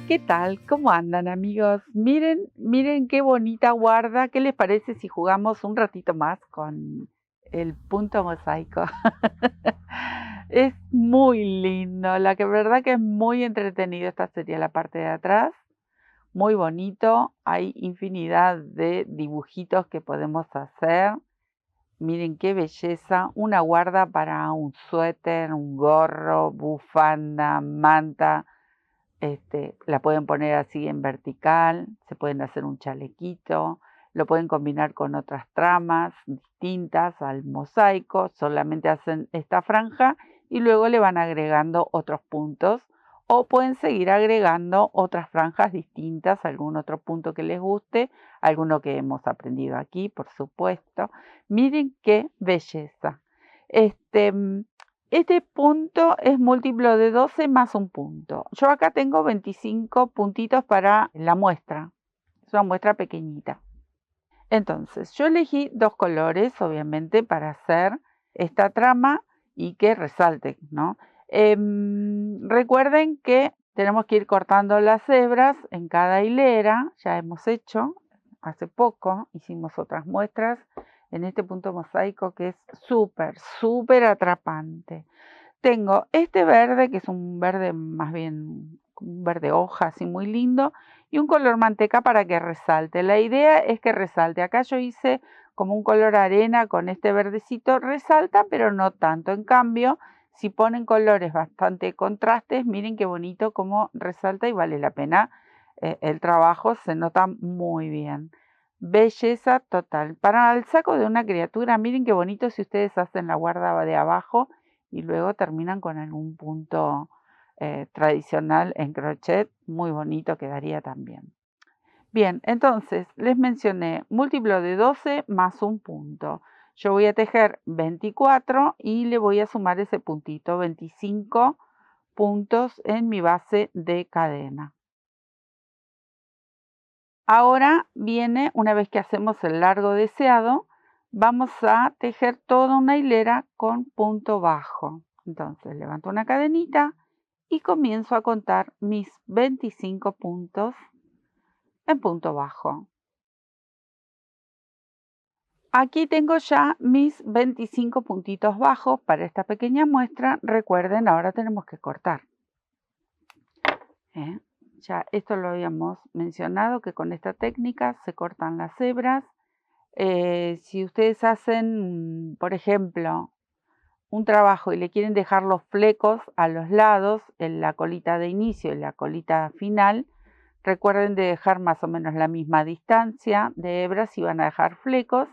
¿Qué tal? ¿Cómo andan, amigos? Miren qué bonita guarda. ¿Qué les parece si jugamos un ratito más con el punto mosaico? Es muy lindo, la que verdad que es muy entretenido. Esta sería la parte de atrás, muy bonito. Hay infinidad de dibujitos que podemos hacer. Miren qué belleza, una guarda para un suéter, un gorro, bufanda, manta. La pueden poner así en vertical, se pueden hacer un chalequito, lo pueden combinar con otras tramas distintas al mosaico, solamente hacen esta franja y luego le van agregando otros puntos o pueden seguir agregando otras franjas distintas, algún otro punto que les guste, alguno que hemos aprendido aquí, por supuesto. Miren qué belleza. Este, este punto es múltiplo de 12 más un punto. Yo acá tengo 25 puntitos para la muestra. Es una muestra pequeñita. Entonces, yo elegí dos colores, obviamente, para hacer esta trama y que resalte, ¿no? Recuerden que tenemos que ir cortando las hebras en cada hilera. Ya hemos hecho, hace poco, hicimos otras muestras en este punto mosaico que es súper atrapante. Tengo este verde, que es un verde más bien, un verde hoja, así muy lindo, y un color manteca para que resalte. La idea es que resalte. Acá yo hice como un color arena con este verdecito, resalta, pero no tanto. En cambio, si ponen colores bastante contrastes, miren qué bonito cómo resalta y vale la pena el trabajo, se nota muy bien. Belleza total. Para el saco de una criatura, miren qué bonito si ustedes hacen la guarda de abajo y luego terminan con algún punto tradicional en crochet, muy bonito quedaría también. Bien, entonces les mencioné múltiplo de 12 más un punto. Yo voy a tejer 24 y le voy a sumar ese puntito, 25 puntos en mi base de cadena. Ahora viene, una vez que hacemos el largo deseado, vamos a tejer toda una hilera con punto bajo. Entonces levanto una cadenita y comienzo a contar mis 25 puntos en punto bajo. Aquí tengo ya mis 25 puntitos bajos para esta pequeña muestra. Recuerden, ahora tenemos que cortar. Ya esto lo habíamos mencionado, que con esta técnica se cortan las hebras. Si ustedes hacen, por ejemplo, un trabajo y le quieren dejar los flecos a los lados, en la colita de inicio y la colita final, recuerden de dejar más o menos la misma distancia de hebras si van a dejar flecos,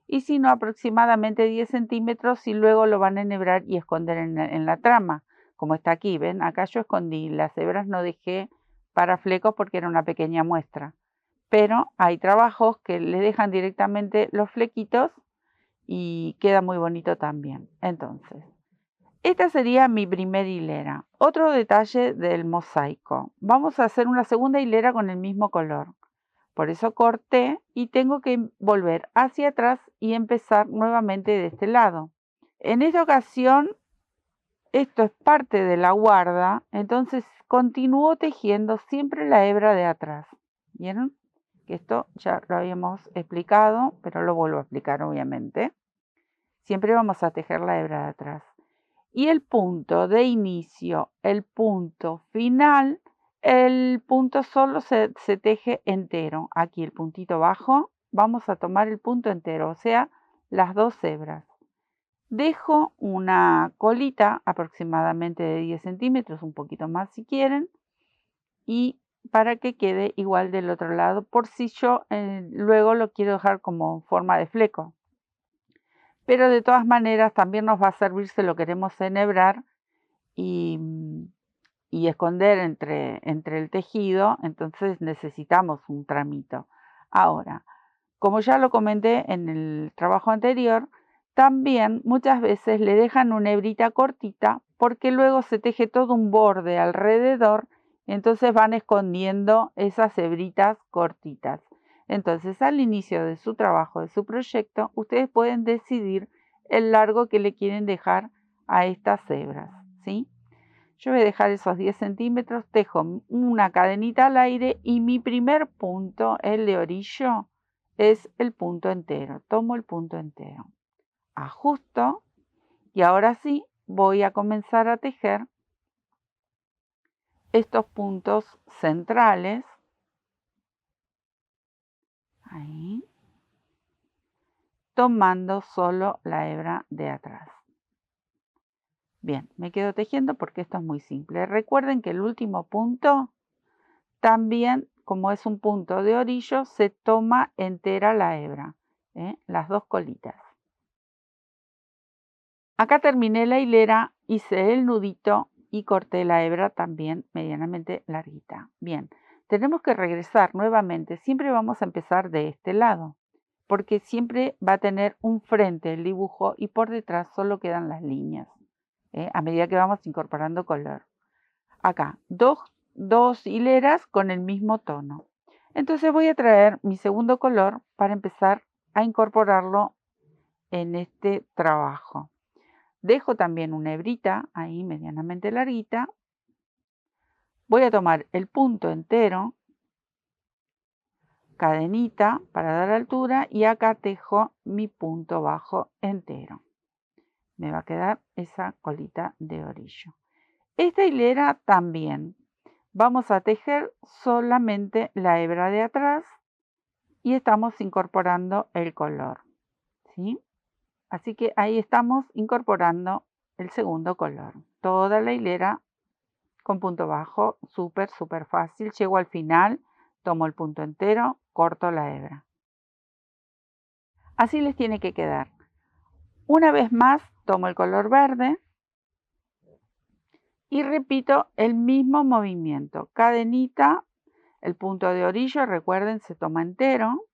y si no, aproximadamente 10 centímetros, y luego lo van a enhebrar y esconder en la trama, como está aquí. ¿Ven? Acá yo escondí las hebras, no dejé para flecos porque era una pequeña muestra. Pero hay trabajos que le dejan directamente los flequitos y queda muy bonito también. Entonces, esta sería mi primera hilera. Otro detalle del mosaico. Vamos a hacer una segunda hilera con el mismo color. Por eso corté y tengo que volver hacia atrás y empezar nuevamente de este lado. En esta ocasión, esto es parte de la guarda, entonces continúo tejiendo siempre la hebra de atrás. ¿Vieron? Que esto ya lo habíamos explicado, pero lo vuelvo a explicar obviamente. Siempre vamos a tejer la hebra de atrás. Y el punto de inicio, el punto final, el punto solo se teje entero. Aquí el puntito bajo, vamos a tomar el punto entero, o sea, las dos hebras. Dejo una colita aproximadamente de 10 centímetros, un poquito más si quieren, y para que quede igual del otro lado, por si yo luego lo quiero dejar como forma de fleco. Pero de todas maneras también nos va a servir si lo queremos enhebrar y, y esconder entre el tejido, entonces necesitamos un tramito. Ahora, como ya lo comenté en el trabajo anterior, también muchas veces le dejan una hebrita cortita porque luego se teje todo un borde alrededor, entonces van escondiendo esas hebritas cortitas. Entonces, al inicio de su trabajo, de su proyecto, ustedes pueden decidir el largo que le quieren dejar a estas hebras, ¿sí? Yo voy a dejar esos 10 centímetros, tejo una cadenita al aire y mi primer punto, el de orillo, es el punto entero. Tomo el punto entero, ajusto y ahora sí voy a comenzar a tejer estos puntos centrales. Ahí. Tomando solo la hebra de atrás. Bien, me quedo tejiendo porque esto es muy simple. Recuerden que el último punto también, como es un punto de orillo, se toma entera la hebra, las dos colitas. Acá terminé la hilera, hice el nudito y corté la hebra también medianamente larguita. Bien, tenemos que regresar nuevamente. Siempre vamos a empezar de este lado, porque siempre va a tener un frente el dibujo y por detrás solo quedan las líneas, a medida que vamos incorporando color. Acá, dos hileras con el mismo tono. Entonces voy a traer mi segundo color para empezar a incorporarlo en este trabajo. Dejo también una hebrita ahí medianamente larguita. Voy a tomar el punto entero, cadenita para dar altura y acá tejo mi punto bajo entero. Me va a quedar esa colita de orillo. Esta hilera también vamos a tejer solamente la hebra de atrás y estamos incorporando el color, ¿sí? Así que ahí estamos incorporando el segundo color. Toda la hilera con punto bajo, súper fácil. Llego al final, tomo el punto entero, corto la hebra. Así les tiene que quedar. Una vez más, tomo el color verde y repito el mismo movimiento. Cadenita, el punto de orillo, recuerden, se toma entero.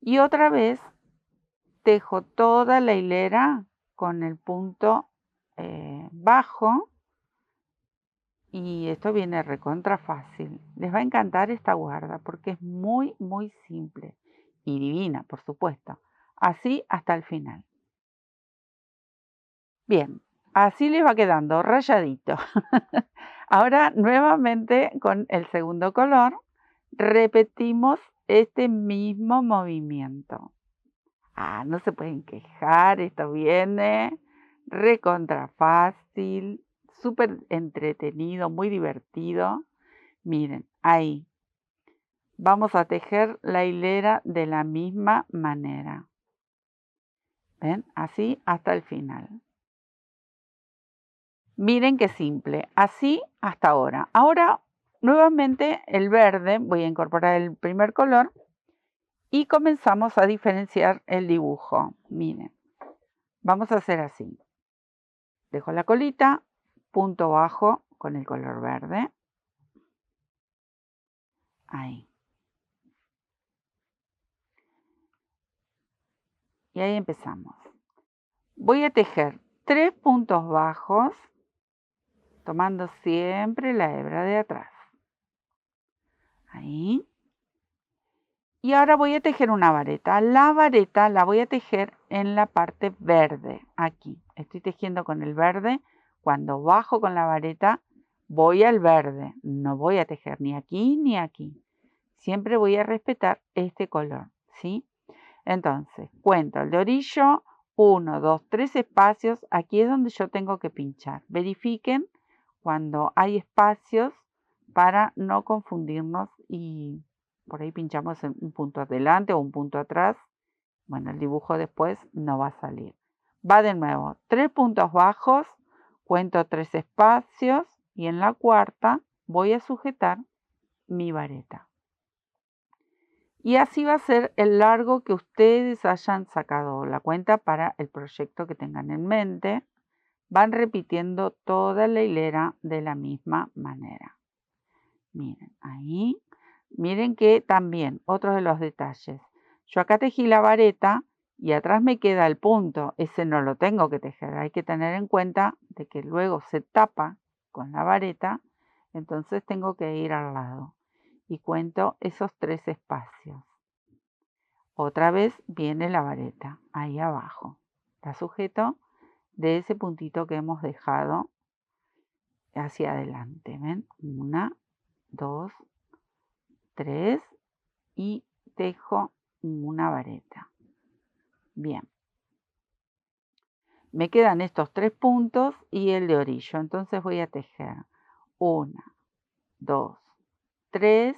Y otra vez tejo toda la hilera con el punto bajo. Y esto viene recontra fácil. Les va a encantar esta guarda porque es muy simple. Y divina, por supuesto. Así hasta el final. Bien, así les va quedando rayadito. Ahora nuevamente con el segundo color repetimos este mismo movimiento. No se pueden quejar, esto viene recontra fácil, súper entretenido, muy divertido. Miren, ahí. Vamos a tejer la hilera de la misma manera. ¿Ven? Así hasta el final. Miren qué simple. Así hasta ahora. Ahora, nuevamente el verde. Voy a incorporar el primer color. Y comenzamos a diferenciar el dibujo. Miren. Vamos a hacer así. Dejo la colita. Punto bajo con el color verde. Ahí. Y ahí empezamos. Voy a tejer 3 puntos bajos. Tomando siempre la hebra de atrás. Ahí. Y ahora voy a tejer una vareta. La vareta la voy a tejer en la parte verde, aquí. Estoy tejiendo con el verde. Cuando bajo con la vareta, voy al verde. No voy a tejer ni aquí ni aquí. Siempre voy a respetar este color, ¿sí? Entonces, cuento el de orillo, 1, 2, 3 espacios. Aquí es donde yo tengo que pinchar. Verifiquen cuando hay espacios para no confundirnos y por ahí pinchamos en un punto adelante o un punto atrás. Bueno, el dibujo después no va a salir. Va de nuevo, 3 puntos bajos, cuento 3 espacios y en la cuarta voy a sujetar mi vareta. Y así va a ser el largo que ustedes hayan sacado la cuenta para el proyecto que tengan en mente. Van repitiendo toda la hilera de la misma manera. Miren, ahí. Miren que también, otro de los detalles. Yo acá tejí la vareta y atrás me queda el punto. Ese no lo tengo que tejer. Hay que tener en cuenta de que luego se tapa con la vareta. Entonces tengo que ir al lado. Y cuento esos 3 espacios. Otra vez viene la vareta, ahí abajo. Está sujeto de ese puntito que hemos dejado hacia adelante, ¿ven? 1, 2, 3 y tejo una vareta. Bien. Me quedan estos 3 puntos y el de orillo. Entonces voy a tejer 1, 2, 3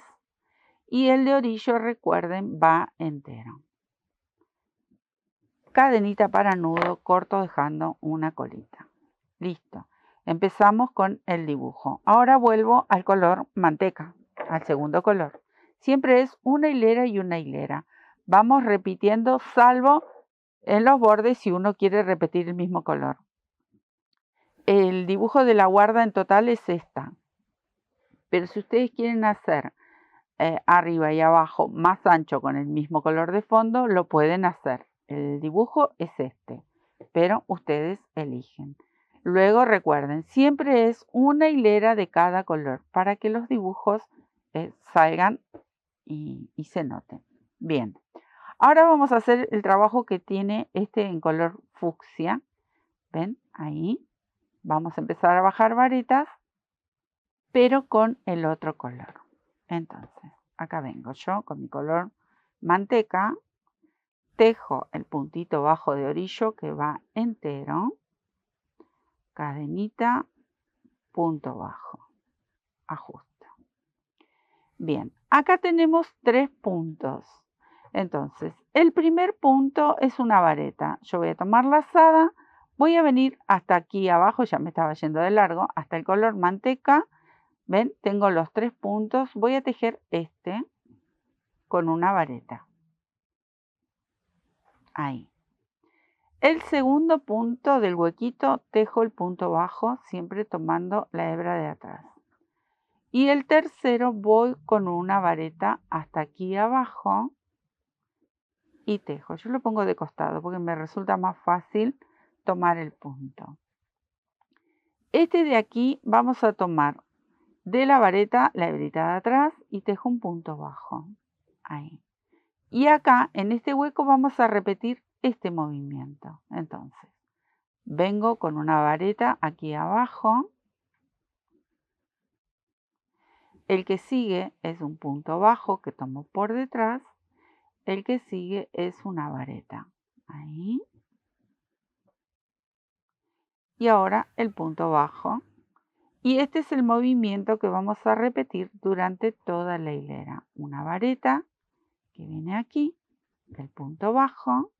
y el de orillo, recuerden, va entero. Cadenita para nudo, corto dejando una colita. Listo. Empezamos con el dibujo. Ahora vuelvo al color manteca, al segundo color. Siempre es una hilera y una hilera. Vamos repitiendo, salvo en los bordes si uno quiere repetir el mismo color. El dibujo de la guarda en total es esta. Pero si ustedes quieren hacer arriba y abajo más ancho con el mismo color de fondo, lo pueden hacer. El dibujo es este, pero ustedes eligen. Luego recuerden, siempre es una hilera de cada color para que los dibujos salgan y se noten. Bien, ahora vamos a hacer el trabajo que tiene este en color fucsia. ¿Ven? Ahí. Vamos a empezar a bajar varetas, pero con el otro color. Entonces, acá vengo yo con mi color manteca, tejo el puntito bajo de orillo que va entero, cadenita, punto bajo, ajusto. Bien, acá tenemos 3 puntos. Entonces, el primer punto es una vareta. Yo voy a tomar lazada, voy a venir hasta aquí abajo, ya me estaba yendo de largo, hasta el color manteca. ¿Ven? Tengo los 3 puntos. Voy a tejer este con una vareta. Ahí. El segundo punto del huequito tejo el punto bajo, siempre tomando la hebra de atrás. Y el tercero voy con una vareta hasta aquí abajo y tejo. Yo lo pongo de costado porque me resulta más fácil tomar el punto. Este de aquí vamos a tomar de la vareta la hebrita de atrás y tejo un punto bajo. Ahí. Y acá en este hueco vamos a repetir este movimiento. Entonces, vengo con una vareta aquí abajo. El que sigue es un punto bajo que tomo por detrás. El que sigue es una vareta. Ahí. Y ahora el punto bajo. Y este es el movimiento que vamos a repetir durante toda la hilera. Una vareta que viene aquí, el punto bajo,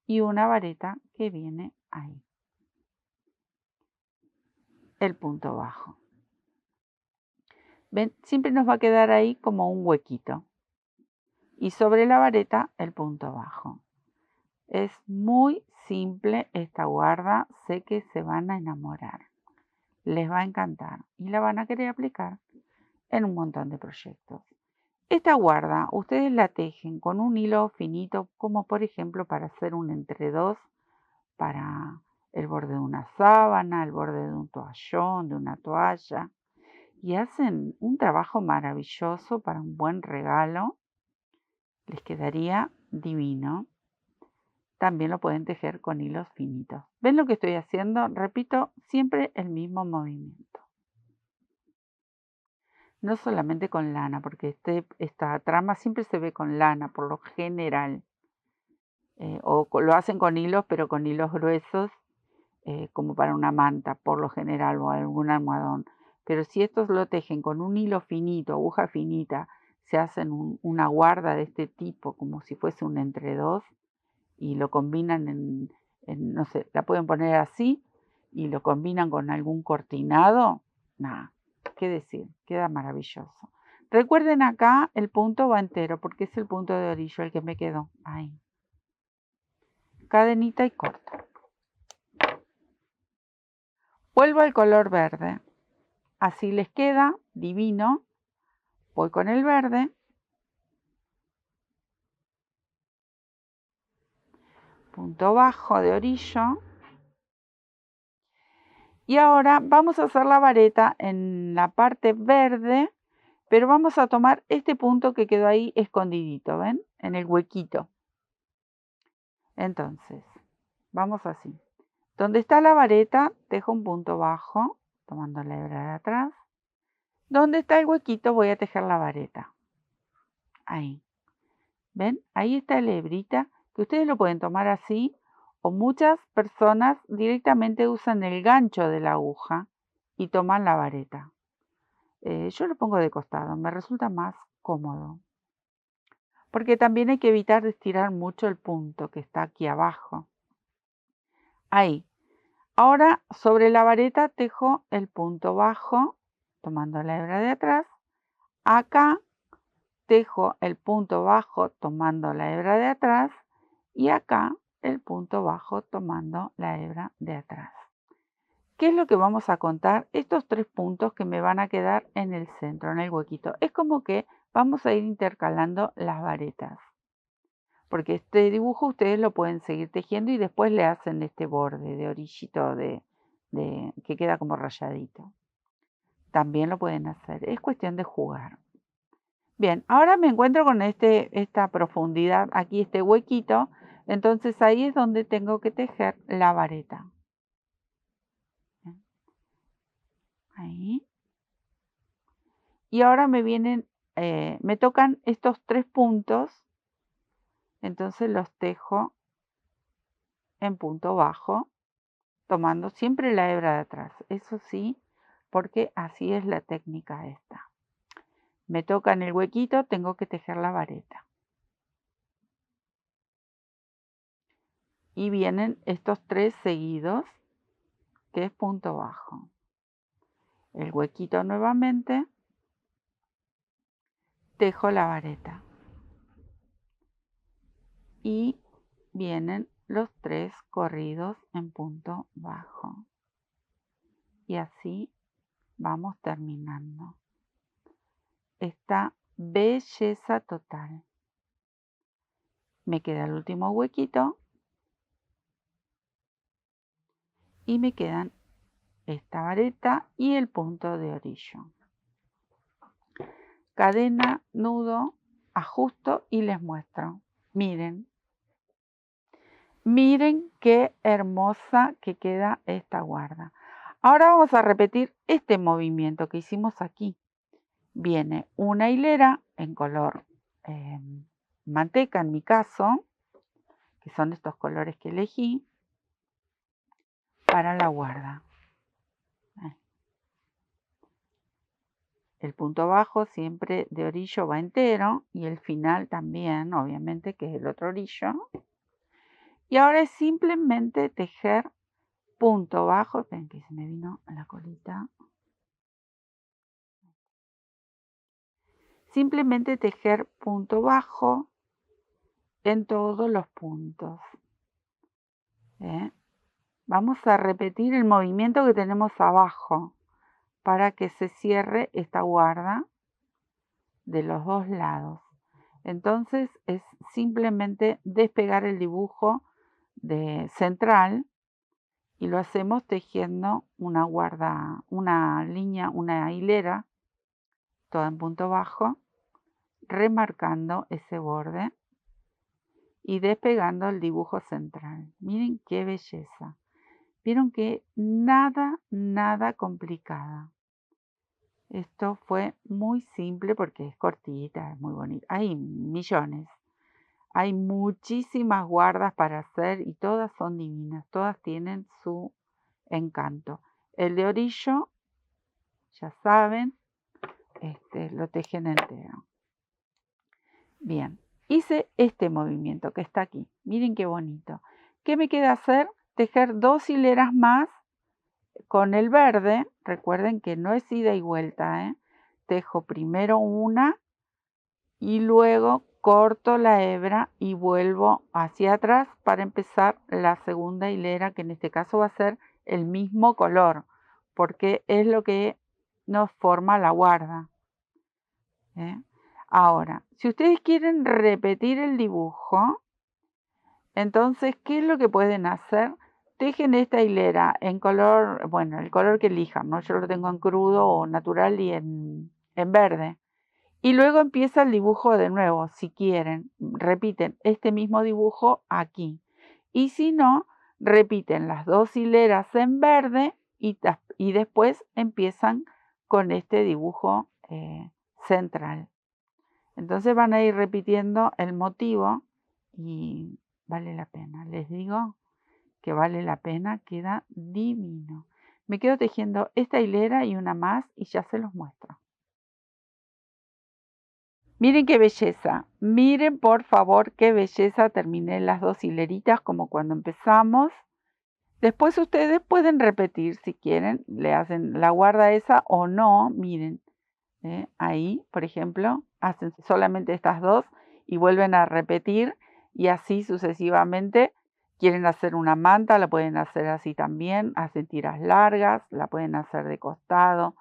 y una vareta que viene ahí, el punto bajo. ¿Ven? Siempre nos va a quedar ahí como un huequito. Y sobre la vareta el punto bajo. Es muy simple esta guarda, sé que se van a enamorar. Les va a encantar y la van a querer aplicar en un montón de proyectos. Esta guarda ustedes la tejen con un hilo finito, como por ejemplo para hacer un entre-dos para el borde de una sábana, el borde de un toallón, de una toalla. Y hacen un trabajo maravilloso para un buen regalo. Les quedaría divino. También lo pueden tejer con hilos finitos. ¿Ven lo que estoy haciendo? Repito siempre el mismo movimiento. No solamente con lana, porque esta trama siempre se ve con lana por lo general. O lo hacen con hilos, pero con hilos gruesos, como para una manta por lo general o algún almohadón. Pero si estos lo tejen con un hilo finito, aguja finita, se hacen una guarda de este tipo, como si fuese un entre-dos, y lo combinan no sé, la pueden poner así y lo combinan con algún cortinado, nada, qué decir, queda maravilloso. Recuerden acá el punto va entero porque es el punto de orillo el que me quedó, ahí. Cadenita y corto. Vuelvo al color verde, así les queda, divino. Voy con el verde. Punto bajo de orillo. Y ahora vamos a hacer la vareta en la parte verde, pero vamos a tomar este punto que quedó ahí escondidito, ¿ven? En el huequito. Entonces, vamos así. Donde está la vareta, dejo un punto bajo tomando la hebra de atrás. Donde está el huequito voy a tejer la vareta. Ahí. ¿Ven? Ahí está la hebrita, que ustedes lo pueden tomar así, o muchas personas directamente usan el gancho de la aguja y toman la vareta. Yo lo pongo de costado, me resulta más cómodo. Porque también hay que evitar de estirar mucho el punto que está aquí abajo. Ahí. Ahora sobre la vareta tejo el punto bajo, tomando la hebra de atrás. Acá tejo el punto bajo tomando la hebra de atrás y acá el punto bajo tomando la hebra de atrás. ¿Qué es lo que vamos a contar? Estos 3 puntos que me van a quedar en el centro, en el huequito. Es como que vamos a ir intercalando las varetas. Porque este dibujo ustedes lo pueden seguir tejiendo y después le hacen este borde de orillito que queda como rayadito. También lo pueden hacer. Es cuestión de jugar. Bien, ahora me encuentro con esta profundidad, aquí este huequito, entonces ahí es donde tengo que tejer la vareta. Ahí. Y ahora me tocan estos 3 puntos, entonces los tejo en punto bajo, tomando siempre la hebra de atrás, eso sí, porque así es la técnica esta. Me toca en el huequito, tengo que tejer la vareta. Y vienen estos 3 seguidos, que es punto bajo. El huequito nuevamente, tejo la vareta. Y vienen los 3 corridos en punto bajo. Y así vamos terminando esta belleza total. Me queda el último huequito y me quedan esta vareta y el punto de orillo. Cadena, nudo, ajusto y les muestro. Miren. Miren qué hermosa que queda esta guarda. Ahora vamos a repetir este movimiento que hicimos aquí. Viene una hilera en color manteca en mi caso, que son estos colores que elegí, para la guarda. El punto bajo siempre de orillo va entero y el final también, obviamente, que es el otro orillo. Y ahora es simplemente tejer punto bajo. Esperen que se me vino la colita. Simplemente tejer punto bajo en todos los puntos. Vamos a repetir el movimiento que tenemos abajo para que se cierre esta guarda de los 2 lados. Entonces es simplemente despegar el dibujo central y lo hacemos tejiendo una guarda, una línea, una hilera, toda en punto bajo, remarcando ese borde y despegando el dibujo central. Miren qué belleza. Vieron que nada complicada. Esto fue muy simple porque es cortita, es muy bonita. Hay millones. Hay muchísimas guardas para hacer y todas son divinas. Todas tienen su encanto. El de orillo, ya saben, lo tejen entero. Bien, hice este movimiento que está aquí. Miren qué bonito. ¿Qué me queda hacer? Tejer 2 hileras más con el verde. Recuerden que no es ida y vuelta, Tejo primero una y luego corto la hebra y vuelvo hacia atrás para empezar la segunda hilera, que en este caso va a ser el mismo color, porque es lo que nos forma la guarda. Ahora, si ustedes quieren repetir el dibujo, entonces, ¿qué es lo que pueden hacer? Tejen esta hilera en color, bueno, el color que elijan, ¿no? Yo lo tengo en crudo o natural y en verde. Y luego empieza el dibujo de nuevo, si quieren. Repiten este mismo dibujo aquí. Y si no, repiten las 2 hileras en verde y después empiezan con este dibujo central. Entonces van a ir repitiendo el motivo y vale la pena. Les digo que vale la pena, queda divino. Me quedo tejiendo esta hilera y una más y ya se los muestro. Miren qué belleza, miren por favor qué belleza, terminé las 2 hileritas como cuando empezamos. Después ustedes pueden repetir si quieren, le hacen la guarda esa o no, miren, ahí por ejemplo, hacen solamente estas 2 y vuelven a repetir y así sucesivamente. Quieren hacer una manta, la pueden hacer así también, hacen tiras largas, la pueden hacer de costado,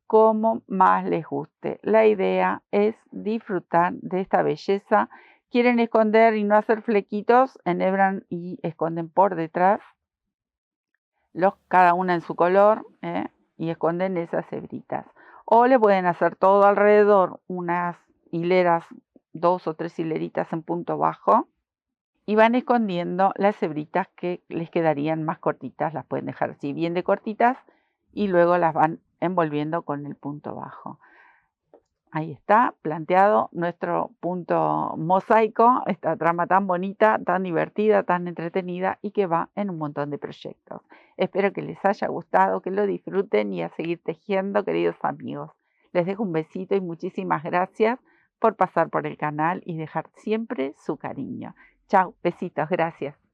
como más les guste. La idea es disfrutar de esta belleza. Quieren esconder y no hacer flequitos, enhebran y esconden por detrás, cada una en su color, y esconden esas hebritas. O le pueden hacer todo alrededor, unas hileras, 2 o 3 hileritas en punto bajo, y van escondiendo las hebritas que les quedarían más cortitas. Las pueden dejar así bien de cortitas y luego las van envolviendo con el punto bajo. Ahí está planteado nuestro punto mosaico, esta trama tan bonita, tan divertida, tan entretenida y que va en un montón de proyectos. Espero que les haya gustado, que lo disfruten y a seguir tejiendo, queridos amigos. Les dejo un besito y muchísimas gracias por pasar por el canal y dejar siempre su cariño. Chao, besitos, gracias.